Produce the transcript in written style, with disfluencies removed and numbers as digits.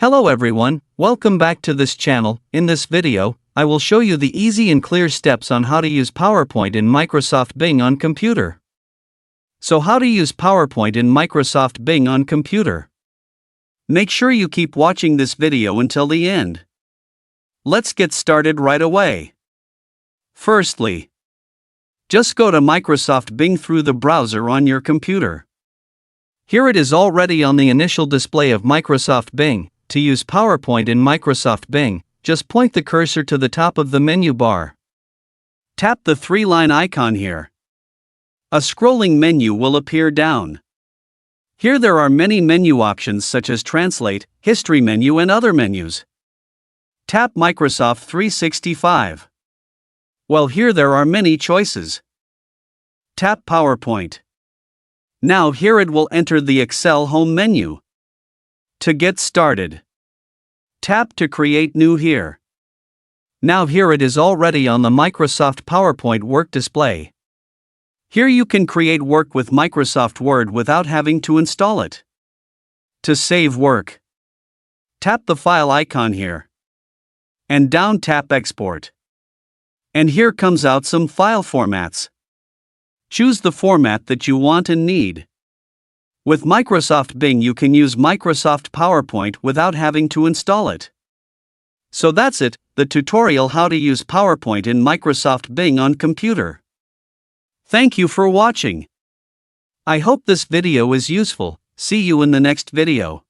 Hello everyone, welcome back to this channel. In this video, I will show you the easy and clear steps on how to use PowerPoint in Microsoft Bing on computer. So how to use PowerPoint in Microsoft Bing on computer? Make sure you keep watching this video until the end. Let's get started right away. Firstly, just go to Microsoft Bing through the browser on your computer. Here it is already on the initial display of Microsoft Bing. To use PowerPoint in Microsoft Bing, just point the cursor to the top of the menu bar. Tap the three-line icon here. A scrolling menu will appear down. Here there are many menu options such as Translate, History menu and other menus. Tap Microsoft 365. Well, here there are many choices. Tap PowerPoint. Now here it will enter the Excel home menu. To get started, tap to create new here. Now here it is already on the Microsoft PowerPoint work display. Here you can create work with Microsoft Word without having to install it. To save work, tap the file icon here. And down tap Export. And here comes out some file formats. Choose the format that you want and need. With Microsoft Bing you can use Microsoft PowerPoint without having to install it. So that's it, the tutorial how to use PowerPoint in Microsoft Bing on computer. Thank you for watching. I hope this video is useful. See you in the next video.